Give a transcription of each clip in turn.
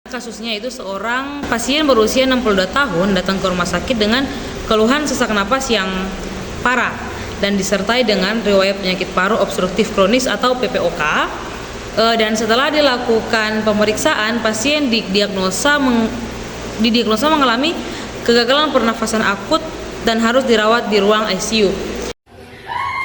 Kasusnya itu seorang pasien berusia 62 tahun datang ke rumah sakit dengan keluhan sesak napas yang parah dan disertai dengan riwayat penyakit paru obstruktif kronis atau PPOK. Dan setelah dilakukan pemeriksaan, pasien didiagnosa mengalami kegagalan pernafasan akut dan harus dirawat di ruang ICU.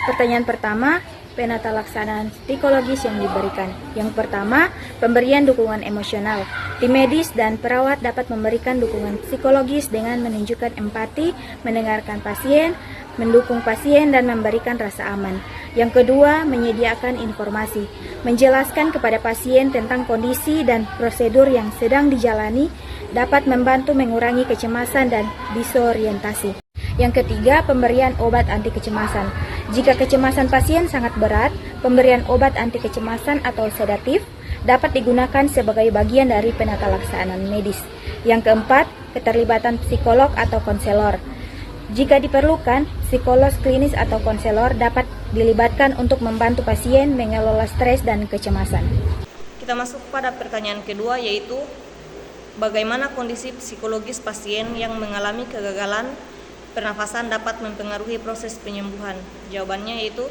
Pertanyaan pertama, penata laksanaan psikologis yang diberikan. Yang pertama, pemberian dukungan emosional. Tim medis dan perawat dapat memberikan dukungan psikologis dengan menunjukkan empati, mendengarkan pasien, mendukung pasien, dan memberikan rasa aman. Yang kedua, menyediakan informasi, menjelaskan kepada pasien tentang kondisi dan prosedur yang sedang dijalani, dapat membantu mengurangi kecemasan dan disorientasi. Yang ketiga, pemberian obat anti kecemasan. Jika kecemasan pasien sangat berat, pemberian obat anti kecemasan atau sedatif dapat digunakan sebagai bagian dari penata laksanaan medis. Yang keempat, keterlibatan psikolog atau konselor. Jika diperlukan, psikolog klinis atau konselor dapat dilibatkan untuk membantu pasien mengelola stres dan kecemasan. Kita masuk pada pertanyaan kedua, yaitu bagaimana kondisi psikologis pasien yang mengalami kegagalan pernafasan dapat mempengaruhi proses penyembuhan. Jawabannya yaitu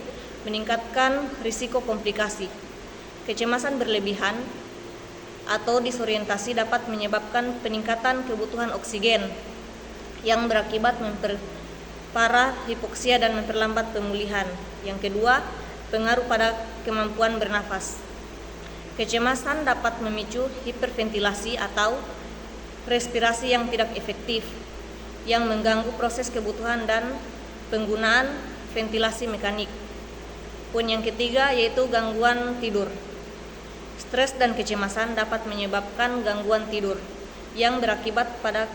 meningkatkan risiko komplikasi. Kecemasan berlebihan atau disorientasi dapat menyebabkan peningkatan kebutuhan oksigen yang berakibat memperparah hipoksia dan memperlambat pemulihan. Yang kedua, pengaruh pada kemampuan bernafas. Kecemasan dapat memicu hiperventilasi atau respirasi yang tidak efektif, yang mengganggu proses kebutuhan dan penggunaan ventilasi mekanik. Poin yang ketiga yaitu gangguan tidur. Stres dan kecemasan dapat menyebabkan gangguan tidur yang berakibat pada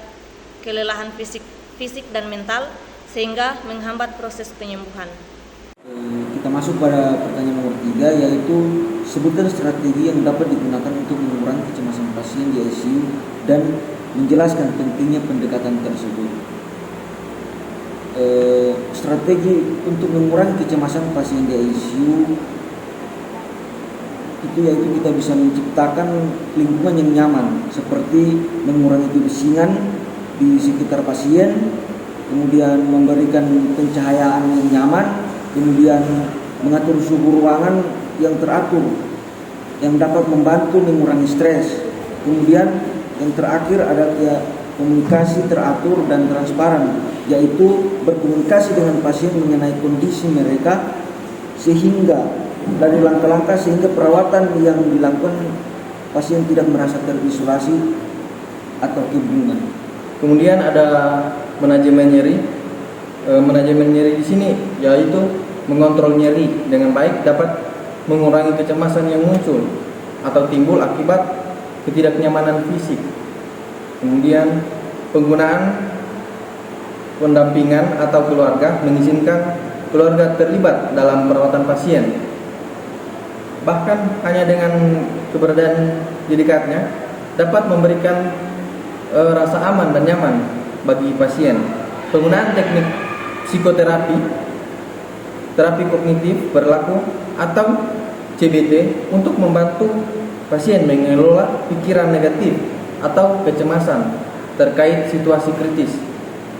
kelelahan fisik dan mental sehingga menghambat proses penyembuhan. Kita masuk pada pertanyaan nomor 3, yaitu sebutkan strategi yang dapat digunakan untuk mengurangi kecemasan pasien di ICU dan menjelaskan pentingnya pendekatan tersebut. Strategi untuk mengurangi kecemasan pasien di ICU itu yaitu kita bisa menciptakan lingkungan yang nyaman, seperti mengurangi kebisingan di sekitar pasien, kemudian memberikan pencahayaan yang nyaman, kemudian mengatur suhu ruangan yang teratur yang dapat membantu mengurangi stres. Kemudian yang terakhir adalah komunikasi teratur dan transparan, yaitu berkomunikasi dengan pasien mengenai kondisi mereka sehingga dari langkah-langkah sehingga perawatan yang dilakukan pasien tidak merasa terisolasi atau kebingungan. Kemudian ada manajemen nyeri. Manajemen nyeri di sini yaitu mengontrol nyeri dengan baik dapat mengurangi kecemasan yang muncul atau timbul akibat ketidaknyamanan fisik. Kemudian penggunaan pendampingan atau keluarga, mengizinkan keluarga terlibat dalam perawatan pasien. Bahkan hanya dengan keberadaan di dekatnya dapat memberikan rasa aman dan nyaman bagi pasien. Penggunaan teknik psikoterapi, terapi kognitif berlaku atau CBT untuk membantu pasien mengelola pikiran negatif atau kecemasan terkait situasi kritis,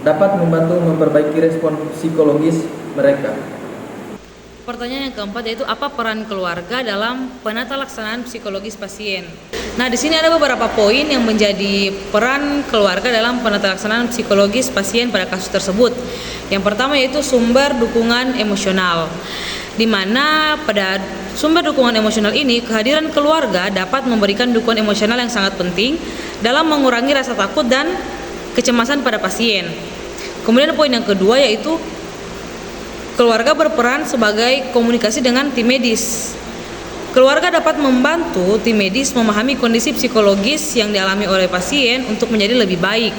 dapat membantu memperbaiki respon psikologis mereka. Pertanyaan yang keempat yaitu apa peran keluarga dalam penata laksanaan psikologis pasien. Nah, di sini ada beberapa poin yang menjadi peran keluarga dalam penata laksanaan psikologis pasien pada kasus tersebut. Yang pertama yaitu sumber dukungan emosional, di mana pada sumber dukungan emosional ini kehadiran keluarga dapat memberikan dukungan emosional yang sangat penting dalam mengurangi rasa takut dan kecemasan pada pasien. Kemudian poin yang kedua yaitu keluarga berperan sebagai komunikasi dengan tim medis. Keluarga dapat membantu tim medis memahami kondisi psikologis yang dialami oleh pasien untuk menjadi lebih baik,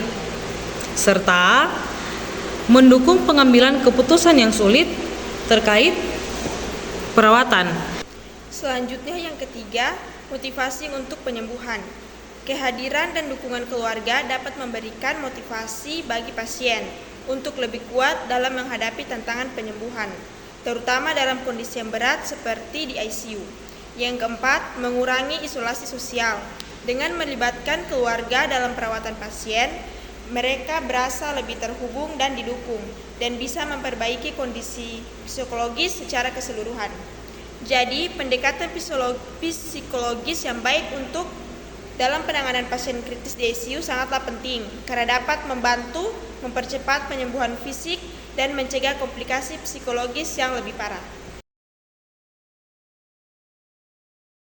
serta mendukung pengambilan keputusan yang sulit terkait perawatan. Selanjutnya yang ketiga, motivasi untuk penyembuhan. Kehadiran dan dukungan keluarga dapat memberikan motivasi bagi pasien untuk lebih kuat dalam menghadapi tantangan penyembuhan, terutama dalam kondisi yang berat seperti di ICU. Yang keempat, mengurangi isolasi sosial. Dengan melibatkan keluarga dalam perawatan pasien, mereka berasa lebih terhubung dan didukung, dan bisa memperbaiki kondisi psikologis secara keseluruhan. Jadi, pendekatan psikologis yang baik untuk dalam penanganan pasien kritis di ICU sangatlah penting, karena dapat membantu mempercepat penyembuhan fisik dan mencegah komplikasi psikologis yang lebih parah.